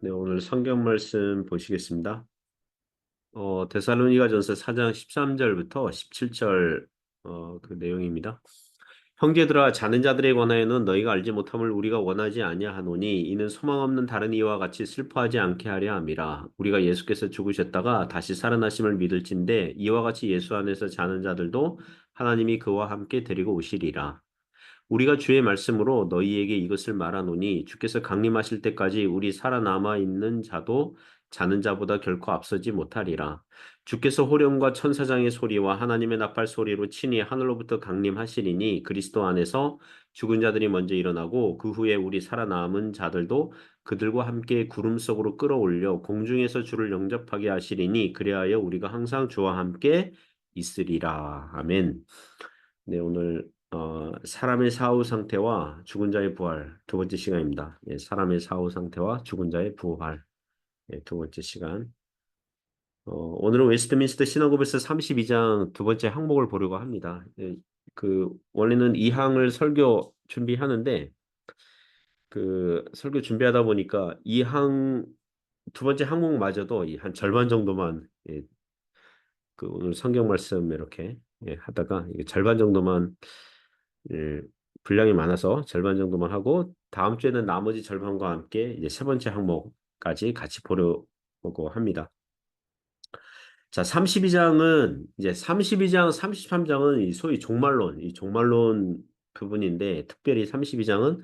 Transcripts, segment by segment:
네, 오늘 성경 말씀 보시겠습니다. 데살로니가전서 4장 13절부터 17절 그 내용입니다. 형제들아 자는 자들에 관하여는 너희가 알지 못함을 우리가 원하지 아니하노니 이는 소망 없는 다른 이와 같이 슬퍼하지 않게 하려 함이라. 우리가 예수께서 죽으셨다가 다시 살아나심을 믿을진대 이와 같이 예수 안에서 자는 자들도 하나님이 그와 함께 데리고 오시리라. 우리가 주의 말씀으로 너희에게 이것을 말하노니 주께서 강림하실 때까지 우리 살아남아 있는 자도 자는 자보다 결코 앞서지 못하리라. 주께서 호령과 천사장의 소리와 하나님의 나팔 소리로 친히 하늘로부터 강림하시리니 그리스도 안에서 죽은 자들이 먼저 일어나고 그 후에 우리 살아남은 자들도 그들과 함께 구름 속으로 끌어올려 공중에서 주를 영접하게 하시리니 그리하여 우리가 항상 주와 함께 있으리라. 아멘. 네, 오늘 사람의 사후 상태와 죽은 자의 부활 두 번째 시간입니다. 예, 사람의 사후 상태와 죽은 자의 부활 두 번째 시간. 오늘은 웨스트민스터 시나고버스 32장 두 번째 항목을 보려고 합니다. 예, 원래는 이 항을 설교 준비하는데 그 설교 준비하다 보니까 이 항 두 번째 항목마저도 한 절반 정도만 오늘 성경 말씀 이렇게 하다가 이게 절반 정도만 예, 분량이 많아서 절반 정도만 하고 다음 주에는 나머지 절반과 함께 이제 세 번째 항목까지 같이 보려고 합니다. 자, 32장은 이제 32장, 33장은 소위 종말론, 이 종말론 부분인데 특별히 32장은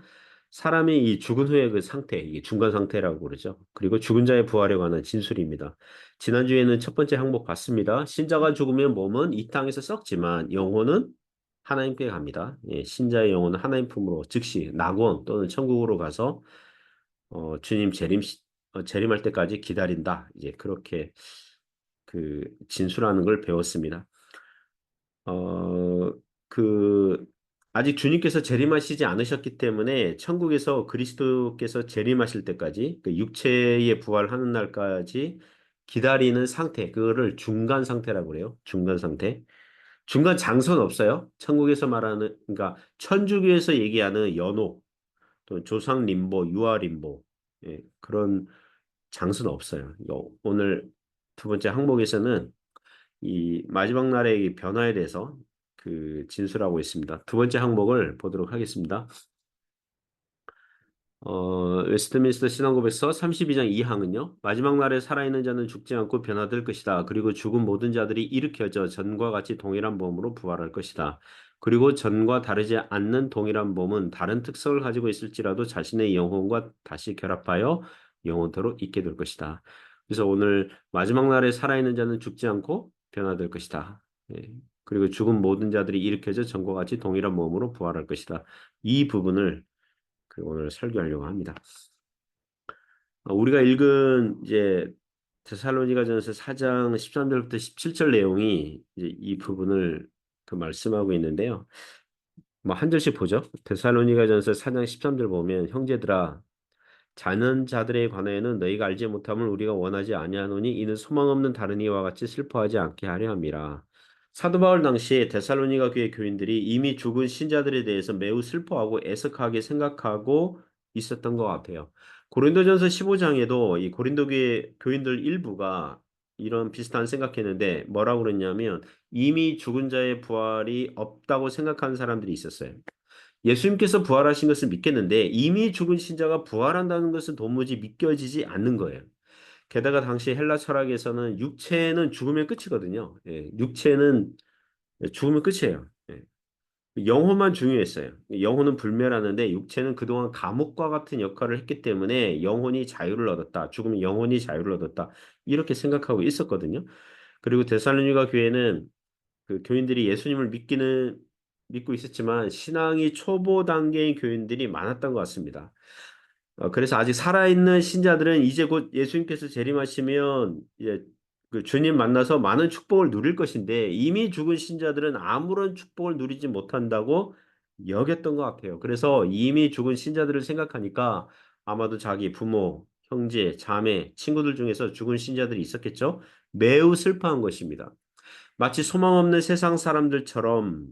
사람이 이 죽은 후의 그 상태, 이 중간 상태라고 그러죠. 그리고 죽은 자의 부활에 관한 진술입니다. 지난주에는 첫 번째 항목 봤습니다. 신자가 죽으면 몸은 이 땅에서 썩지만 영혼은 하나님께 갑니다. 예, 신자의 영혼은 하나님 품으로 즉시 낙원 또는 천국으로 가서 주님 재림할 때까지 기다린다. 이제 그렇게 진술하는 걸 배웠습니다. 어, 그 아직 주님께서 재림하시지 않으셨기 때문에 천국에서 그리스도께서 재림하실 때까지 그 육체의 부활하는 날까지 기다리는 상태, 그거를 중간 상태라고 그래요. 중간 상태. 중간 장소는 없어요. 천국에서 말하는, 그러니까 천주교에서 얘기하는 연호, 또 조상 림보, 유아 림보, 그런 장소는 없어요. 오늘 두 번째 항목에서는 이 마지막 날의 이 변화에 대해서 진술하고 있습니다. 두 번째 항목을 보도록 하겠습니다. 웨스트민스터 신앙고백서 32장 2항은요. 마지막 날에 살아있는 자는 죽지 않고 변화될 것이다. 그리고 죽은 모든 자들이 일으켜져 전과 같이 동일한 몸으로 부활할 것이다. 그리고 전과 다르지 않는 동일한 몸은 다른 특성을 가지고 있을지라도 자신의 영혼과 다시 결합하여 영원토록 있게 될 것이다. 그래서 오늘 마지막 날에 살아있는 자는 죽지 않고 변화될 것이다. 예. 그리고 죽은 모든 자들이 일으켜져 전과 같이 동일한 몸으로 부활할 것이다. 이 부분을 오늘 설교하려고 합니다. 우리가 읽은 이제 데살로니가전서 4장 13절부터 17절 내용이 이제 이 부분을 말씀하고 있는데요. 뭐 한 절씩 보죠. 데살로니가전서 4장 13절 보면 형제들아 자는 자들에 관하여는 너희가 알지 못함을 우리가 원하지 아니하노니 이는 소망 없는 다른 이와 같이 슬퍼하지 않게 하려 함이라. 사도 바울 당시에 데살로니가 교회 교인들이 이미 죽은 신자들에 대해서 매우 슬퍼하고 애석하게 생각하고 있었던 것 같아요. 고린도전서 15장에도 이 고린도 교회 교인들 일부가 이런 비슷한 생각했는데 뭐라고 그랬냐면 이미 죽은 자의 부활이 없다고 생각하는 사람들이 있었어요. 예수님께서 부활하신 것을 믿겠는데 이미 죽은 신자가 부활한다는 것은 도무지 믿겨지지 않는 거예요. 게다가 당시 헬라 철학에서는 육체는 죽으면 끝이거든요. 육체는 죽으면 끝이에요. 영혼만 중요했어요. 영혼은 불멸하는데 육체는 그동안 감옥과 같은 역할을 했기 때문에 영혼이 자유를 얻었다. 죽으면 영혼이 자유를 얻었다. 이렇게 생각하고 있었거든요. 그리고 데살로니가 교회는 그 교인들이 예수님을 믿고 있었지만 신앙이 초보 단계인 교인들이 많았던 것 같습니다. 그래서 아직 살아있는 신자들은 이제 곧 예수님께서 재림하시면 이제 그 주님 만나서 많은 축복을 누릴 것인데 이미 죽은 신자들은 아무런 축복을 누리지 못한다고 여겼던 것 같아요. 그래서 이미 죽은 신자들을 생각하니까 아마도 자기 부모, 형제, 자매, 친구들 중에서 죽은 신자들이 있었겠죠? 매우 슬퍼한 것입니다. 마치 소망 없는 세상 사람들처럼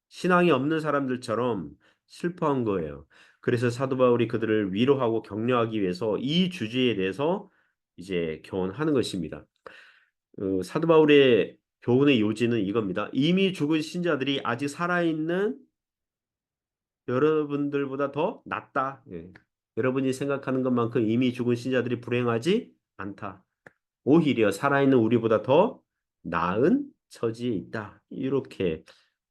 신앙이 없는 사람들처럼 슬퍼한 거예요. 그래서 사도 바울이 그들을 위로하고 격려하기 위해서 이 주제에 대해서 이제 교훈하는 것입니다. 사도 바울의 교훈의 요지는 이겁니다. 이미 죽은 신자들이 아직 살아있는 여러분들보다 더 낫다. 예. 여러분이 생각하는 것만큼 이미 죽은 신자들이 불행하지 않다. 오히려 살아있는 우리보다 더 나은 처지에 있다. 이렇게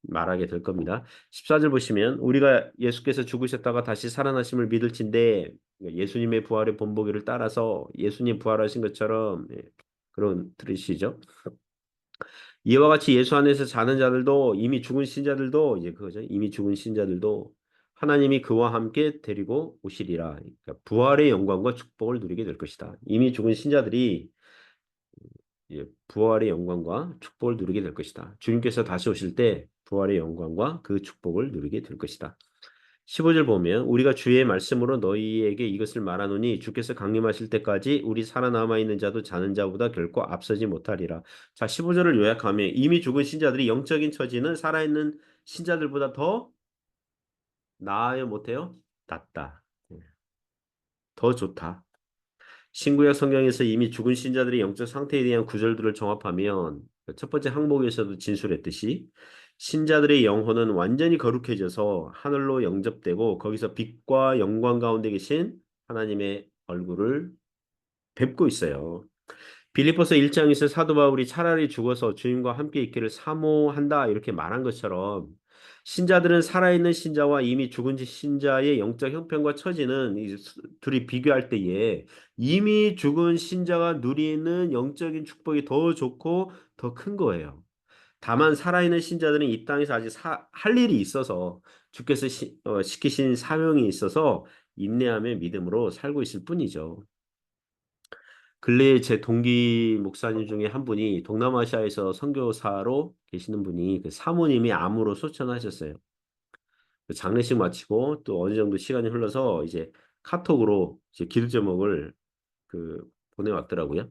말하게 될 겁니다. 14절 보시면 우리가 예수께서 죽으셨다가 다시 살아나심을 믿을진대 예수님의 부활의 본보기를 따라서 예수님 부활하신 것처럼 그런 들으시죠? 이와 같이 예수 안에서 자는 자들도 이미 죽은 신자들도 이제 그거죠. 이미 죽은 신자들도 하나님이 그와 함께 데리고 오시리라. 그러니까 부활의 영광과 축복을 누리게 될 것이다. 이미 죽은 신자들이 부활의 영광과 축복을 누리게 될 것이다. 주님께서 다시 오실 때 부활의 영광과 그 축복을 누리게 될 것이다. 15절 보면 우리가 주의 말씀으로 너희에게 이것을 말하노니 주께서 강림하실 때까지 우리 살아남아 있는 자도 자는 자보다 결코 앞서지 못하리라. 자, 15절을 요약하면 이미 죽은 신자들이 영적인 처지는 살아있는 신자들보다 더 나아요 못해요? 낫다. 더 좋다. 신구약 성경에서 이미 죽은 신자들의 영적 상태에 대한 구절들을 종합하면 첫 번째 항목에서도 진술했듯이 신자들의 영혼은 완전히 거룩해져서 하늘로 영접되고 거기서 빛과 영광 가운데 계신 하나님의 얼굴을 뵙고 있어요. 빌립보서 1장에서 사도 바울이 차라리 죽어서 주님과 함께 있기를 사모한다 이렇게 말한 것처럼 신자들은 살아있는 신자와 이미 죽은 신자의 영적 형편과 처지는 이 둘이 비교할 때에 이미 죽은 신자가 누리는 영적인 축복이 더 좋고 더 큰 거예요. 다만 살아있는 신자들은 이 땅에서 아직 할 일이 있어서 주께서 시키신 사명이 있어서 인내하며 믿음으로 살고 있을 뿐이죠. 근래에 제 동기 목사님 중에 한 분이 동남아시아에서 선교사로 계시는 분이 그 사모님이 암으로 소천하셨어요. 그 장례식 마치고 또 어느 정도 시간이 흘러서 이제 카톡으로 이제 기도 제목을 그 보내왔더라고요.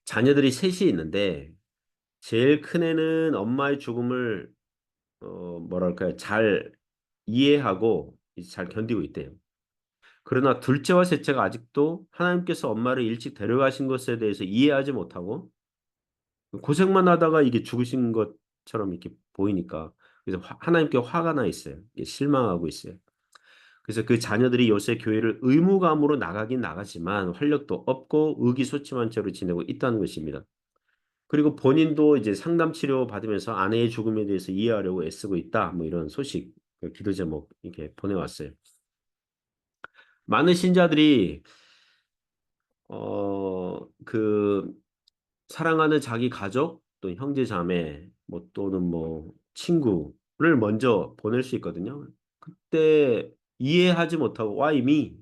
자녀들이 셋이 있는데 제일 큰 애는 엄마의 죽음을 뭐랄까요 잘 이해하고 이제 잘 견디고 있대요. 그러나 둘째와 셋째가 아직도 하나님께서 엄마를 일찍 데려가신 것에 대해서 이해하지 못하고 고생만 하다가 이게 죽으신 것처럼 이렇게 보이니까 그래서 하나님께 화가 나 있어요. 실망하고 있어요. 그래서 그 자녀들이 요새 교회를 의무감으로 나가긴 나가지만 활력도 없고 의기소침한 채로 지내고 있다는 것입니다. 그리고 본인도 이제 상담 치료 받으면서 아내의 죽음에 대해서 이해하려고 애쓰고 있다. 뭐 이런 소식, 그 기도 제목 이렇게 보내왔어요. 많은 신자들이 그 사랑하는 자기 가족, 또 형제 자매, 뭐 또는 뭐 친구를 먼저 보낼 수 있거든요. 그때 이해하지 못하고 Why me?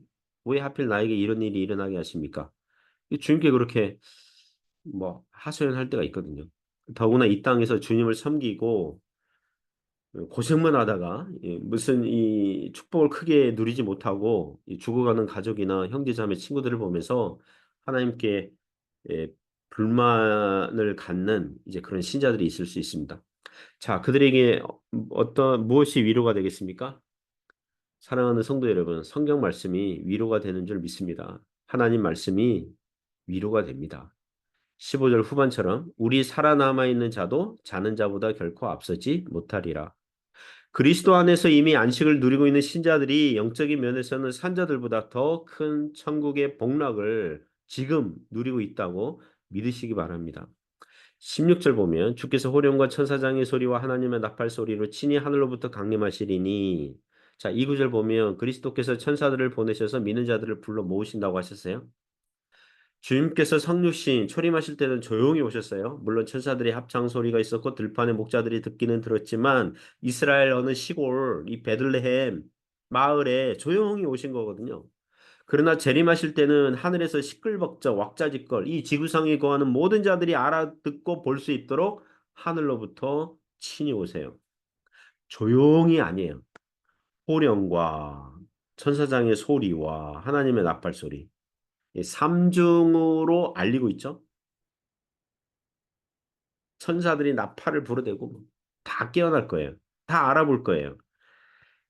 왜 하필 나에게 이런 일이 일어나게 하십니까? 주님께 그렇게 뭐 하소연할 때가 있거든요. 더구나 이 땅에서 주님을 섬기고 고생만 하다가 무슨 이 축복을 크게 누리지 못하고 이 죽어가는 가족이나 형제자매 친구들을 보면서 하나님께 예, 불만을 갖는 이제 그런 신자들이 있을 수 있습니다. 자, 그들에게 어떤 무엇이 위로가 되겠습니까? 사랑하는 성도 여러분, 성경 말씀이 위로가 되는 줄 믿습니다. 하나님 말씀이 위로가 됩니다. 15절 후반처럼 우리 살아남아 있는 자도 자는 자보다 결코 앞서지 못하리라. 그리스도 안에서 이미 안식을 누리고 있는 신자들이 영적인 면에서는 산자들보다 더 큰 천국의 복락을 지금 누리고 있다고 믿으시기 바랍니다. 16절 보면 주께서 호령과 천사장의 소리와 하나님의 나팔 소리로 친히 하늘로부터 강림하시리니 자, 이 구절 보면 그리스도께서 천사들을 보내셔서 믿는 자들을 불러 모으신다고 하셨어요. 주님께서 성육신 초림하실 때는 조용히 오셨어요. 물론 천사들의 합창 소리가 있었고 들판의 목자들이 듣기는 들었지만 이스라엘 어느 시골 이 베들레헴 마을에 조용히 오신 거거든요. 그러나 재림하실 때는 하늘에서 시끌벅적 왁자지껄 이 지구상에 거하는 모든 자들이 알아듣고 볼 수 있도록 하늘로부터 친히 오세요. 조용히 아니에요. 호령과 천사장의 소리와 하나님의 나팔 소리 이 삼중으로 알리고 있죠. 천사들이 나팔을 부르대고 다 깨어날 거예요. 다 알아볼 거예요.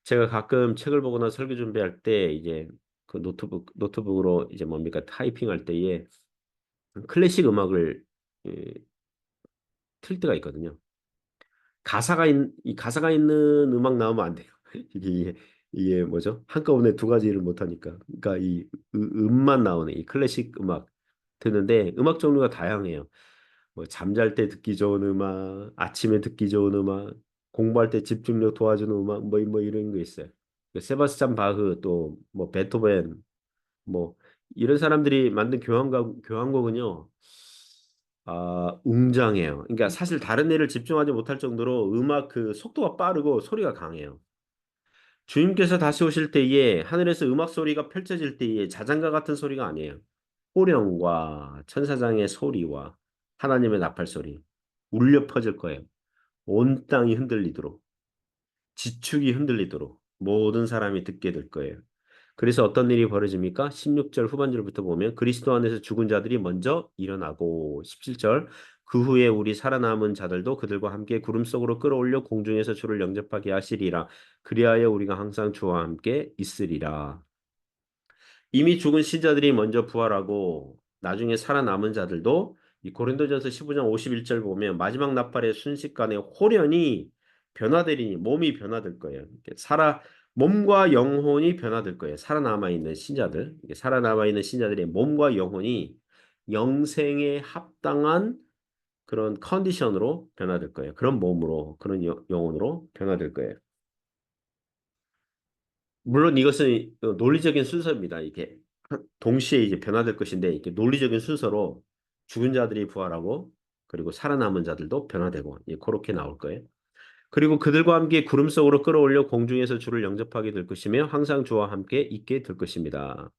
제가 가끔 책을 보거나 설교 준비할 때 이제 그 노트북으로 이제 뭡니까 타이핑할 때에 클래식 음악을 예, 틀 때가 있거든요. 이 가사가 있는 음악 나오면 안 돼요. 이게 뭐죠? 한꺼번에 두 가지를 못 하니까. 그러니까 이 음만 나오는 이 클래식 음악 듣는데 음악 종류가 다양해요. 뭐 잠잘 때 듣기 좋은 음악, 아침에 듣기 좋은 음악, 공부할 때 집중력 도와주는 음악, 뭐 이런 거 있어요. 그 세바스찬 바흐 또 뭐 베토벤 뭐 이런 사람들이 만든 교향곡은요. 웅장해요. 그러니까 사실 다른 일을 집중하지 못할 정도로 음악 그 속도가 빠르고 소리가 강해요. 주님께서 다시 오실 때에 하늘에서 음악 소리가 펼쳐질 때에 자장가 같은 소리가 아니에요. 호령과 천사장의 소리와 하나님의 나팔 소리 울려 퍼질 거예요. 온 땅이 흔들리도록 지축이 흔들리도록 모든 사람이 듣게 될 거예요. 그래서 어떤 일이 벌어집니까? 16절 후반절부터 보면 그리스도 안에서 죽은 자들이 먼저 일어나고 17절 그 후에 우리 살아남은 자들도 그들과 함께 구름 속으로 끌어올려 공중에서 주를 영접하게 하시리라. 그리하여 우리가 항상 주와 함께 있으리라. 이미 죽은 신자들이 먼저 부활하고 나중에 살아남은 자들도 이 고린도전서 15장 51절 보면 마지막 나팔의 순식간에 홀연히 변화되리니 몸이 변화될 거예요. 이렇게 몸과 영혼이 변화될 거예요. 살아남아 있는 신자들, 살아남아 있는 신자들의 몸과 영혼이 영생에 합당한 그런 컨디션으로 변화될 거예요. 그런 몸으로, 그런 영혼으로 변화될 거예요. 물론 이것은 논리적인 순서입니다. 이게 동시에 이제 변화될 것인데 이렇게 논리적인 순서로 죽은 자들이 부활하고 그리고 살아남은 자들도 변화되고 그렇게 나올 거예요. 그리고 그들과 함께 구름 속으로 끌어올려 공중에서 주를 영접하게 될 것이며 항상 주와 함께 있게 될 것입니다.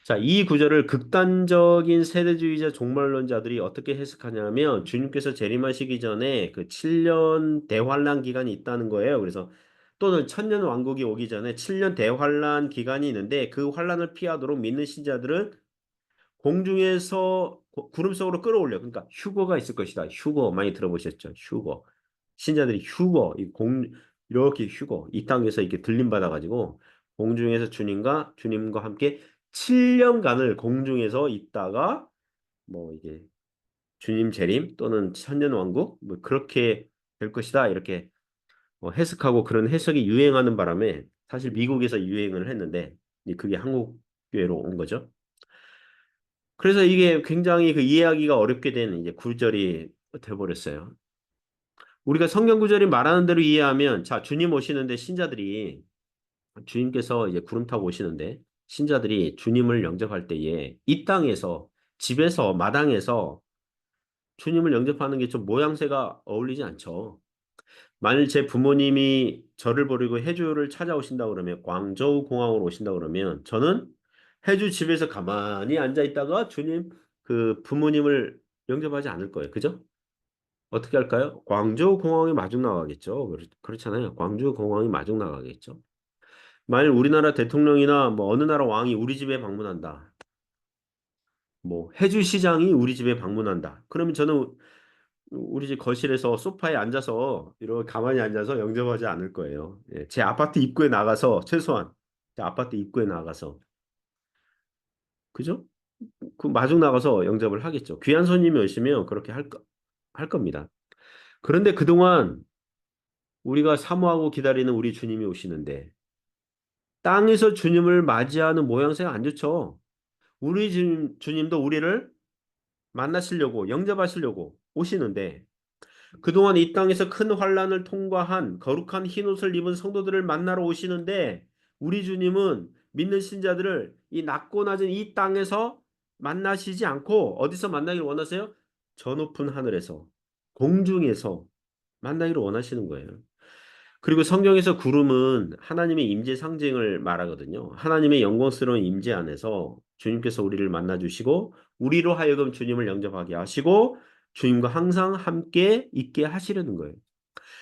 자, 이 구절을 극단적인 세대주의자 종말론자들이 어떻게 해석하냐면 주님께서 재림하시기 전에 그 7년 대환란 기간이 있다는 거예요. 그래서 또는 천년 왕국이 오기 전에 7년 대환란 기간이 있는데 그 환란을 피하도록 믿는 신자들은 공중에서 구름 속으로 끌어올려. 그러니까 휴거가 있을 것이다. 휴거 많이 들어보셨죠? 휴거. 신자들이 휴거, 이렇게 휴거, 이 땅에서 이렇게 들림 받아가지고 공중에서 주님과 함께 7년간을 공중에서 있다가 뭐 이게 주님 재림 또는 천년 왕국 뭐 그렇게 될 것이다. 이렇게 해석하고 그런 해석이 유행하는 바람에 사실 미국에서 유행을 했는데 그게 한국 교회로 온 거죠. 그래서 이게 굉장히 그 이해하기가 어렵게 된 이제 구절이 돼버렸어요. 우리가 성경 구절이 말하는 대로 이해하면 자, 주님 오시는데 주님께서 이제 구름 타고 오시는데 신자들이 주님을 영접할 때에 이 땅에서 집에서 마당에서 주님을 영접하는 게 좀 모양새가 어울리지 않죠. 만일 제 부모님이 저를 버리고 해주를 찾아오신다 그러면 광저우 공항으로 오신다 그러면 저는 해주 집에서 가만히 앉아 있다가 주님 그 부모님을 영접하지 않을 거예요. 그죠? 어떻게 할까요? 광저우 공항에 마중 나가겠죠. 그렇잖아요. 광저우 공항에 마중 나가겠죠. 만일 우리나라 대통령이나 뭐 어느 나라 왕이 우리 집에 방문한다. 뭐 해주 시장이 우리 집에 방문한다. 그러면 저는 우리 집 거실에서 소파에 앉아서 이렇게 가만히 앉아서 영접하지 않을 거예요. 예, 제 아파트 입구에 나가서 최소한 제 아파트 입구에 나가서 그죠? 그 마중 나가서 영접을 하겠죠. 귀한 손님이 오시면 그렇게 할 겁니다. 그런데 그동안 우리가 사모하고 기다리는 우리 주님이 오시는데 땅에서 주님을 맞이하는 모양새가 안 좋죠. 우리 주님도 우리를 만나시려고 영접하시려고 오시는데 그동안 이 땅에서 큰 환란을 통과한 거룩한 흰옷을 입은 성도들을 만나러 오시는데 우리 주님은 믿는 신자들을 이 낮고 낮은 이 땅에서 만나시지 않고 어디서 만나기를 원하세요? 저 높은 하늘에서 공중에서 만나기를 원하시는 거예요. 그리고 성경에서 구름은 하나님의 임재 상징을 말하거든요. 하나님의 영광스러운 임재 안에서 주님께서 우리를 만나 주시고 우리로 하여금 주님을 영접하게 하시고 주님과 항상 함께 있게 하시려는 거예요.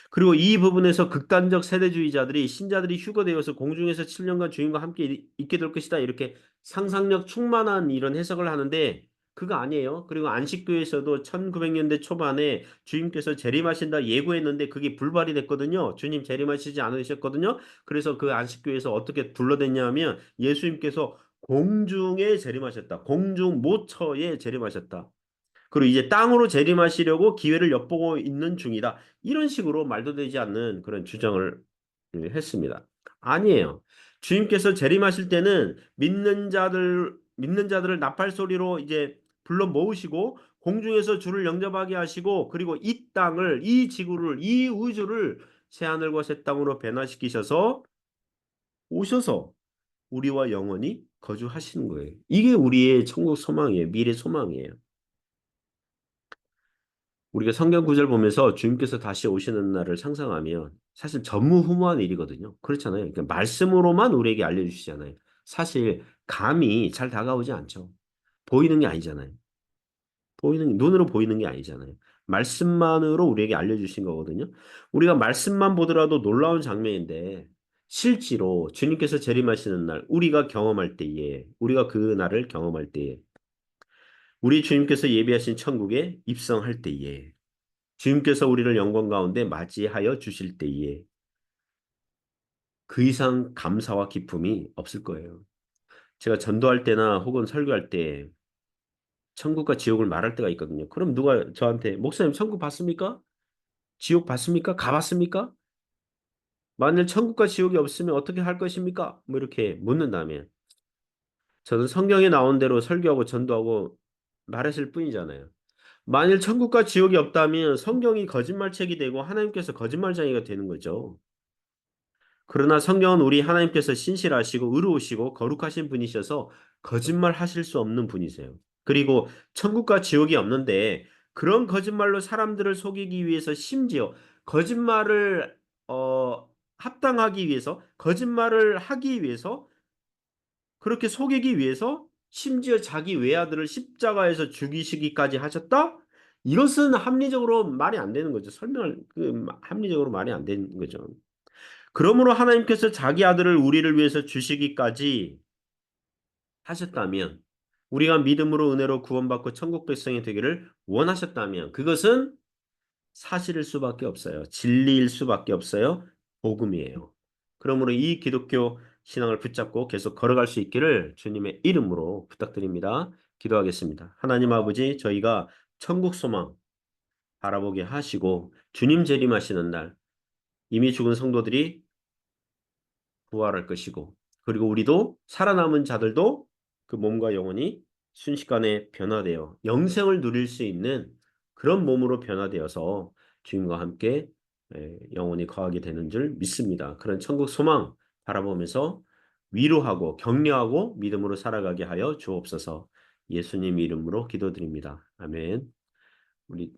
그리고 이 부분에서 극단적 세대주의자들이 신자들이 휴거되어서 공중에서 7년간 주님과 함께 있게 될 것이다. 이렇게 상상력 충만한 이런 해석을 하는데 그거 아니에요. 그리고 안식교에서도 1900년대 초반에 주님께서 재림하신다 예고했는데 그게 불발이 됐거든요. 주님 재림하시지 않으셨거든요. 그래서 그 안식교에서 어떻게 둘러댔냐면 예수님께서 공중에 재림하셨다. 공중 모처에 재림하셨다. 그리고 이제 땅으로 재림하시려고 기회를 엿보고 있는 중이다. 이런 식으로 말도 되지 않는 그런 주장을 했습니다. 아니에요. 주님께서 재림하실 때는 믿는 자들을 나팔 소리로 이제 불러 모으시고 공중에서 주를 영접하게 하시고 그리고 이 땅을, 이 지구를, 이 우주를 새하늘과 새 땅으로 변화시키셔서 오셔서 우리와 영원히 거주하시는 거예요. 이게 우리의 천국 소망이에요. 미래 소망이에요. 우리가 성경 구절 보면서 주님께서 다시 오시는 날을 상상하면 사실 전무후무한 일이거든요. 그렇잖아요. 그러니까 말씀으로만 우리에게 알려주시잖아요. 사실 감이 잘 다가오지 않죠. 보이는 게 아니잖아요. 눈으로 보이는 게 아니잖아요. 말씀만으로 우리에게 알려주신 거거든요. 우리가 말씀만 보더라도 놀라운 장면인데 실제로 주님께서 재림하시는 날 우리가 경험할 때에 우리가 그 날을 경험할 때에 우리 주님께서 예비하신 천국에 입성할 때에 주님께서 우리를 영광 가운데 맞이하여 주실 때에 그 이상 감사와 기쁨이 없을 거예요. 제가 전도할 때나 혹은 설교할 때 천국과 지옥을 말할 때가 있거든요. 그럼 누가 저한테 목사님 천국 봤습니까? 지옥 봤습니까? 가봤습니까? 만일 천국과 지옥이 없으면 어떻게 할 것입니까? 뭐 이렇게 묻는다면 저는 성경에 나온 대로 설교하고 전도하고 말했을 뿐이잖아요. 만일 천국과 지옥이 없다면 성경이 거짓말책이 되고 하나님께서 거짓말쟁이가 되는 거죠. 그러나 성경은 우리 하나님께서 신실하시고 의로우시고 거룩하신 분이셔서 거짓말 하실 수 없는 분이세요. 그리고 천국과 지옥이 없는데 그런 거짓말로 사람들을 속이기 위해서 심지어 거짓말을 합당하기 위해서 거짓말을 하기 위해서 그렇게 속이기 위해서 심지어 자기 외아들을 십자가에서 죽이시기까지 하셨다? 이것은 합리적으로 말이 안 되는 거죠. 합리적으로 말이 안 되는 거죠. 그러므로 하나님께서 자기 아들을 우리를 위해서 주시기까지 하셨다면, 우리가 믿음으로 은혜로 구원받고 천국 백성이 되기를 원하셨다면, 그것은 사실일 수밖에 없어요. 진리일 수밖에 없어요. 복음이에요. 그러므로 이 기독교 신앙을 붙잡고 계속 걸어갈 수 있기를 주님의 이름으로 부탁드립니다. 기도하겠습니다. 하나님 아버지, 저희가 천국 소망 바라보게 하시고, 주님 재림하시는 날, 이미 죽은 성도들이 부활할 것이고 그리고 우리도 살아남은 자들도 그 몸과 영혼이 순식간에 변화되어 영생을 누릴 수 있는 그런 몸으로 변화되어서 주님과 함께 영혼이 거하게 되는 줄 믿습니다. 그런 천국 소망 바라보면서 위로하고 격려하고 믿음으로 살아가게 하여 주옵소서. 예수님 이름으로 기도드립니다. 아멘. 우리